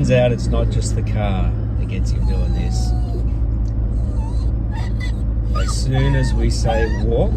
Turns out it's not just the car that gets him doing this. As soon as we say walk,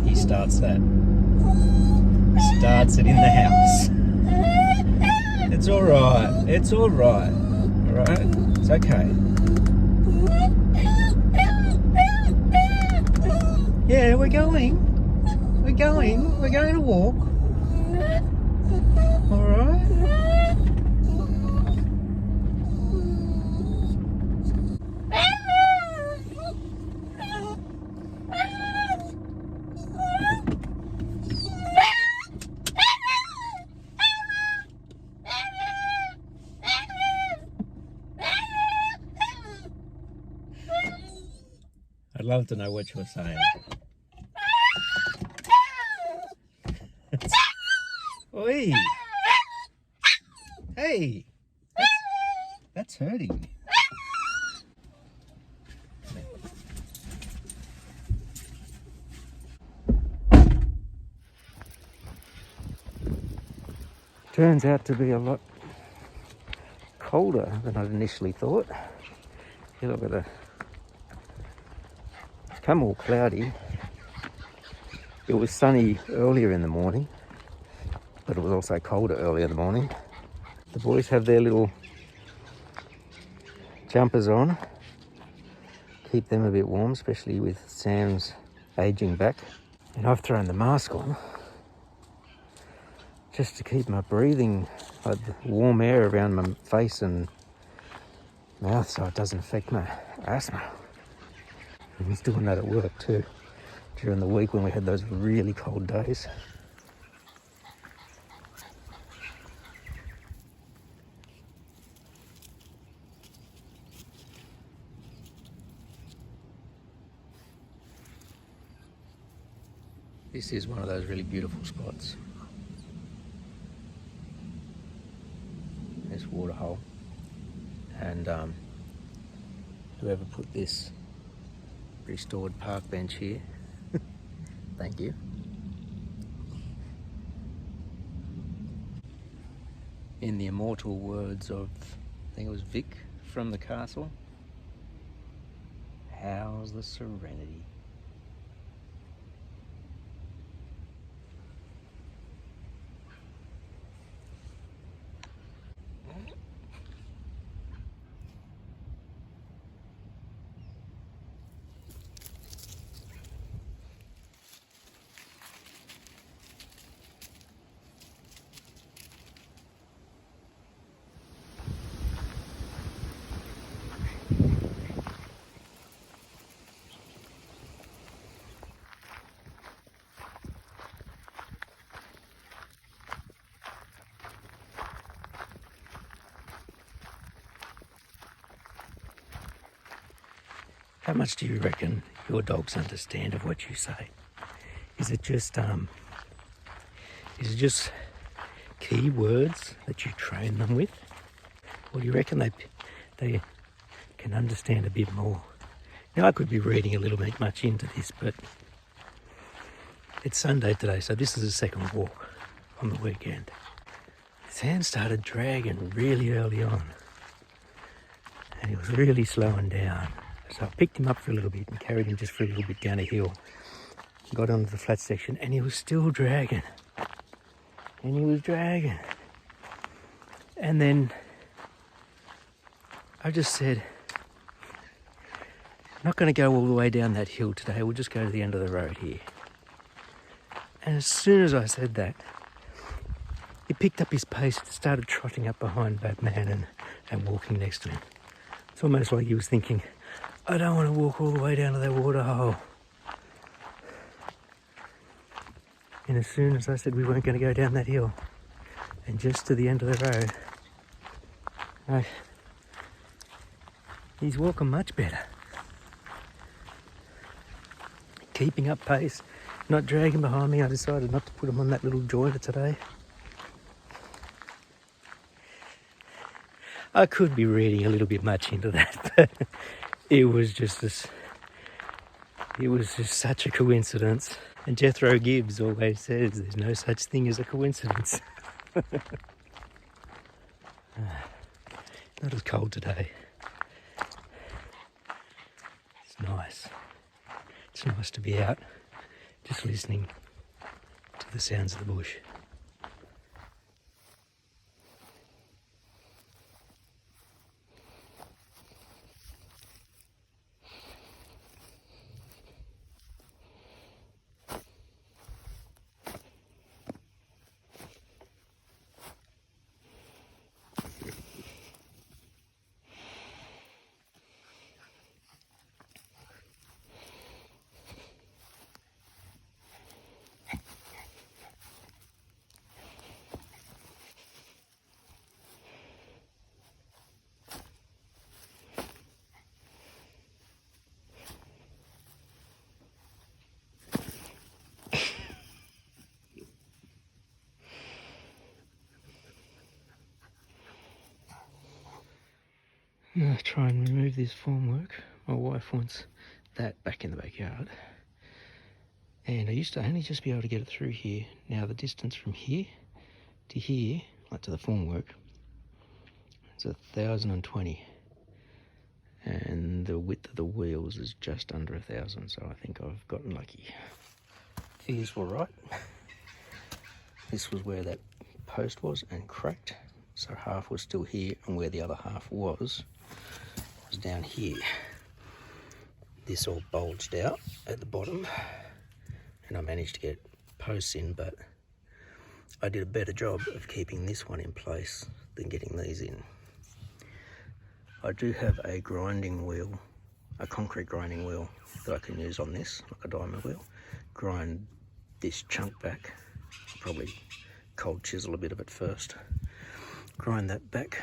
he starts that. Starts it in the house. It's alright. It's alright. Alright? It's okay. Yeah, we're going. We're going. We're going to walk. Alright? I'd love to know what you're saying. Oi! Hey! That's hurting. Turns out to be a lot colder than I'd initially thought. You look at the... It's come all cloudy. It was sunny earlier in the morning, but it was also colder earlier in the morning. The boys have their little jumpers on, keep them a bit warm, especially with Sam's aging back. And I've thrown the mask on just to keep my breathing, like the warm air around my face and mouth so it doesn't affect my asthma. And he's doing that at work too, during the week when we had those really cold days. This is one of those really beautiful spots. This waterhole, and whoever put this restored park bench here, thank you. In the immortal words of, I think it was Vic from The Castle, how's the serenity? How much do you reckon your dogs understand of what you say? Is it just key words that you train them with? Or do you reckon they can understand a bit more? Now, I could be reading a little bit much into this, but it's Sunday today, so this is the second walk on the weekend. Sam started dragging really early on, and he was really slowing down. So I picked him up for a little bit and carried him just for a little bit down a hill. Got onto the flat section and he was still dragging. And he was dragging. And then I just said, I'm not going to go all the way down that hill today. We'll just go to the end of the road here. And as soon as I said that, he picked up his pace and started trotting up behind Batman and walking next to him. It's almost like he was thinking, I don't want to walk all the way down to that water hole. And as soon as I said we weren't going to go down that hill and just to the end of the road, he's walking much better. Keeping up pace, not dragging behind me. I decided not to put him on that little jointer today. I could be reading a little bit much into that, but it was just such a coincidence. And Jethro Gibbs always says there's no such thing as a coincidence. Not as cold today. It's nice. It's nice to be out, just listening to the sounds of the bush. I'm going to try and remove this formwork. My wife wants that back in the backyard. And I used to only just be able to get it through here. Now the distance from here to here, like to the formwork, is 1,020. And the width of the wheels is just under 1,000, so I think I've gotten lucky. These were right. This was where that post was and cracked. So half was still here, and where the other half was down here. This all bulged out at the bottom, and I managed to get posts in, but I did a better job of keeping this one in place than getting these in. I do have a grinding wheel, a concrete grinding wheel that I can use on this, like a diamond wheel. Grind this chunk back, probably cold chisel a bit of it first. Grind that back.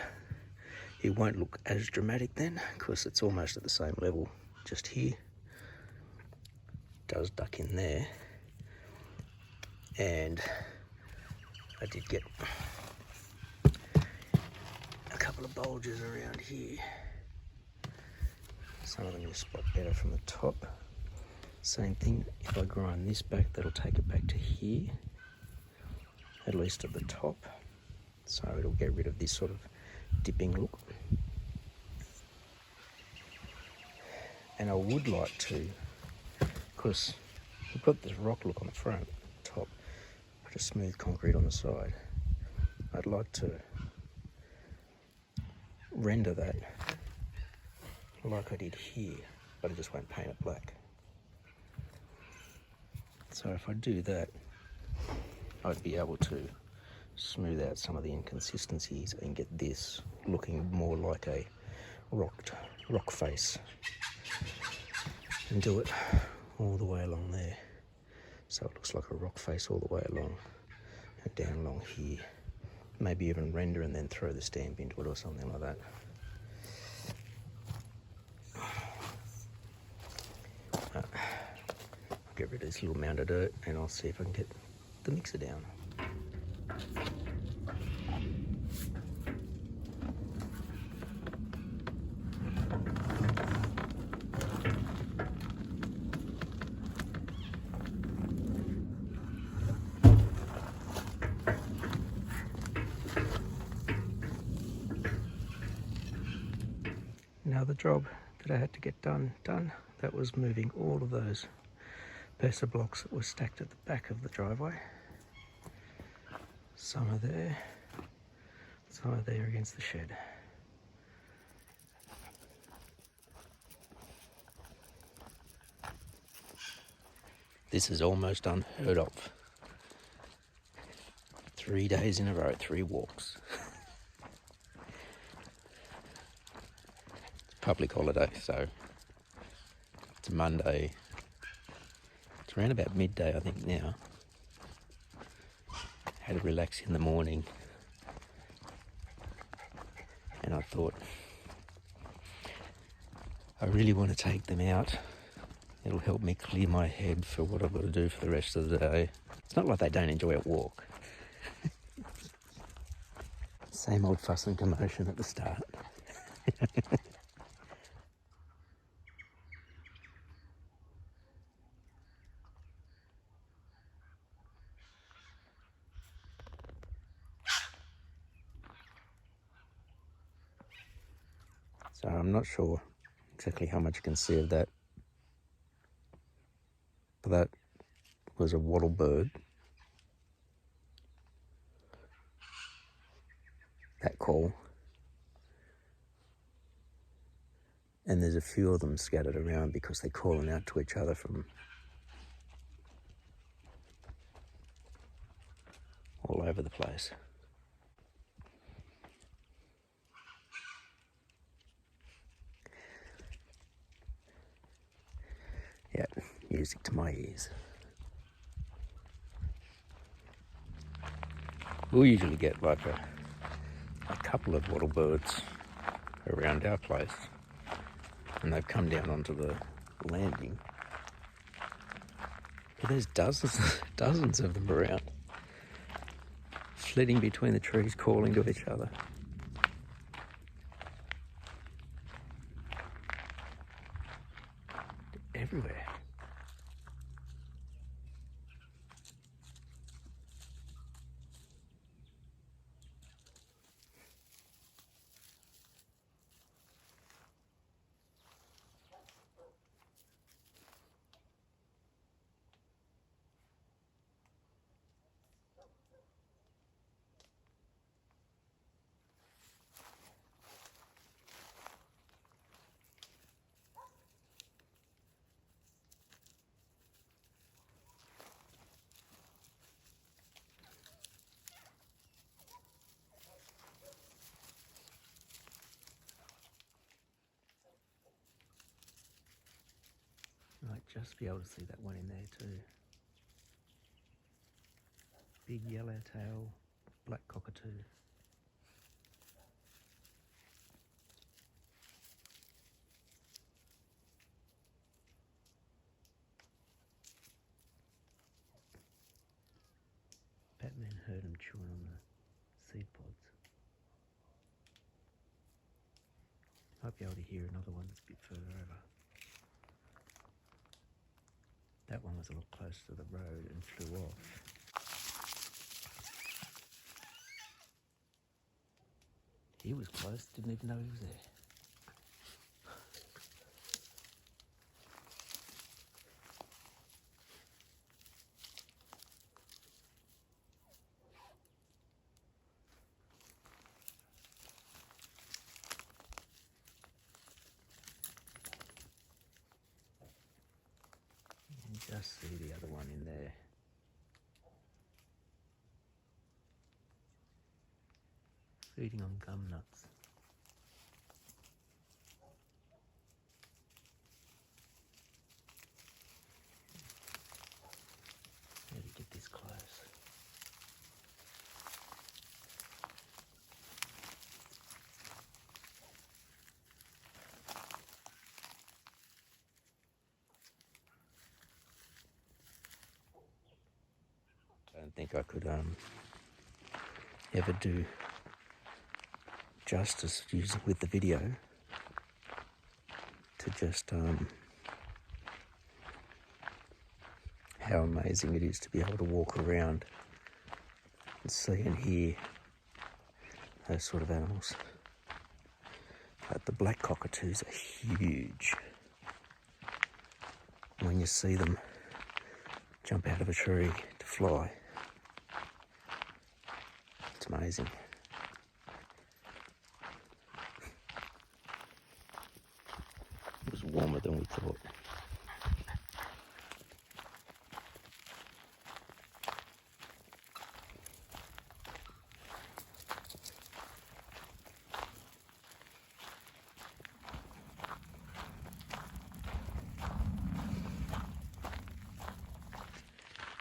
It won't look as dramatic then, because it's almost at the same level just here. It does duck in there. And I did get a couple of bulges around here. Some of them you spot better from the top. Same thing, if I grind this back, that'll take it back to here, at least at the top. So it'll get rid of this sort of dipping look. And I would like to, because we've got this rock look on the front, top, put a smooth concrete on the side. I'd like to render that like I did here, but I just won't paint it black. So if I do that, I'd be able to smooth out some of the inconsistencies and get this looking more like a rock face, and do it all the way along there, so it looks like a rock face all the way along and down along here. Maybe even render and then throw the stamp into it or something like that. I'll get rid of this little mound of dirt and I'll see if I can get the mixer down. Now the job that I had to get done, that was moving all of those peser blocks that were stacked at the back of the driveway. Some are there, some are there against the shed. This is almost unheard of. 3 days in a row, 3 walks. Public holiday, so it's a Monday. It's around about midday, I think, now. Had to relax in the morning, and I thought, I really want to take them out. It'll help me clear my head for what I've got to do for the rest of the day. It's not like they don't enjoy a walk. Same old fuss and commotion at the start. So I'm not sure exactly how much you can see of that. But that was a wattle bird. That call. And there's a few of them scattered around because they're calling out to each other from all over the place. Yeah, music to my ears. We'll usually get like a couple of wattle birds around our place, and they've come down onto the landing. But there's dozens of them around, flitting between the trees, calling to each other. Everywhere. You might just be able to see that one in there too. Big yellowtail, black cockatoo. Batman heard him chewing on the seed pods. Might be able to hear another one that's a bit further over. That one was a lot closer to the road and flew off. He was close, didn't even know he was there. You can just see the other one in there. Feeding on gum nuts. How do you get this close? I don't think I could ever do justice using with the video to just how amazing it is to be able to walk around and see and hear those sort of animals. But the black cockatoos are huge. When you see them jump out of a tree to fly, it's amazing. It was warmer than we thought.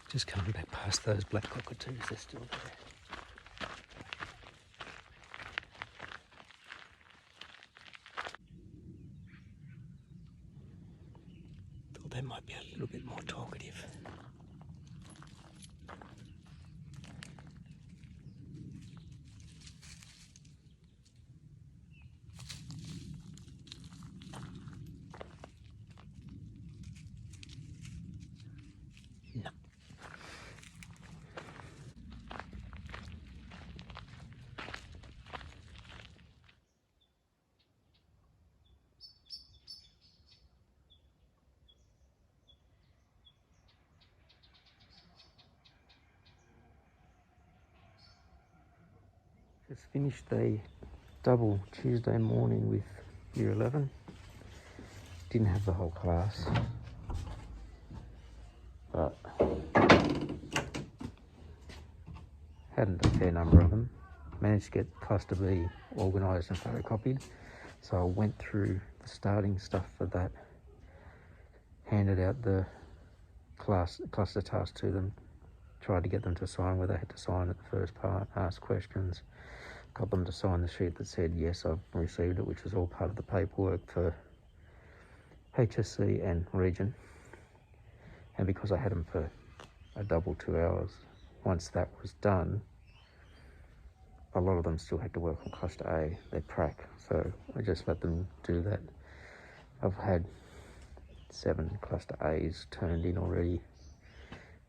Just coming back past those black cockatoos, they're still there. Thought they might be a little bit more talkative. No. Just finished a double Tuesday morning with year 11. Didn't have the whole class, but had a fair number of them. Managed to get cluster B organised and photocopied, so I went through the starting stuff for that, handed out the cluster task to them, tried to get them to sign where they had to sign at the first part, asked questions, got them to sign the sheet that said yes, I've received it, which was all part of the paperwork for HSC and region. And because I had them for a double 2 hours, once that was done, a lot of them still had to work on cluster A, their prac, so I just let them do that. I've had 7 cluster A's turned in already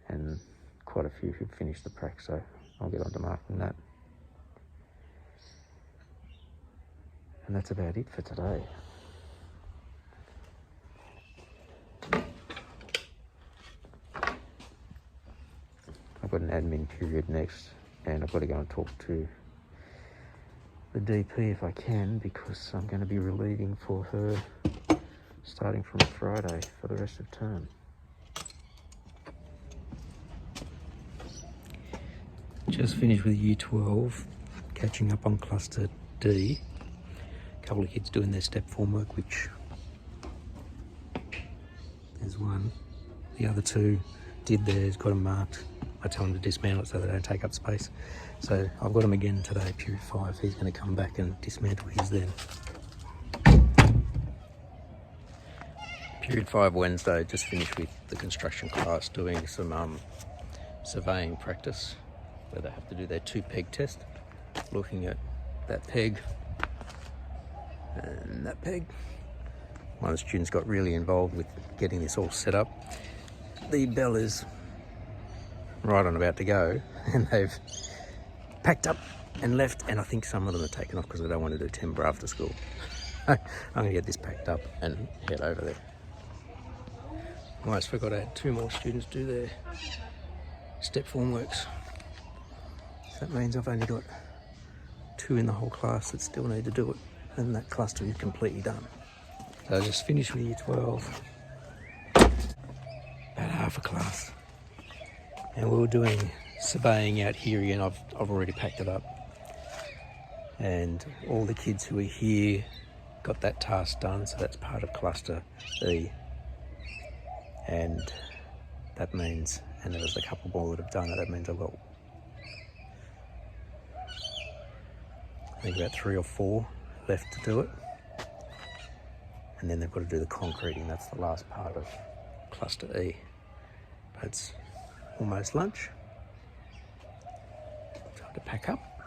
and quite a few who've finished the prac, so I'll get on to marking that. And that's about it for today. I've got an admin period next, and I've got to go and talk to the DP if I can, because I'm going to be relieving for her starting from Friday for the rest of term. Just finished with year 12, catching up on cluster D. A couple of kids doing their step form work, which there's one. The other 2 did theirs, got them marked. I tell them to dismantle it so they don't take up space. So I've got him again today, period 5. He's going to come back and dismantle his then. Period 5 Wednesday, just finished with the construction class doing some surveying practice where they have to do their 2 peg test, looking at that peg and that peg. One of the students got really involved with getting this all set up. The bell is right on about to go, and they've packed up and left, and I think some of them are taken off because they don't want to do timber after school. I'm going to get this packed up and head over there. Almost forgot I had 2 more students do their step form works. So that means I've only got 2 in the whole class that still need to do it, and that cluster is completely done. So I just finished with year 12, about half a class. And we were doing surveying out here again. I've already packed it up. And all the kids who were here got that task done, so that's part of cluster E. And that means, and there was a couple more that have done it, that means I've got, I think about 3 or 4 left to do it. And then they've got to do the concreting, that's the last part of cluster E. But it's almost lunch. Time to pack up.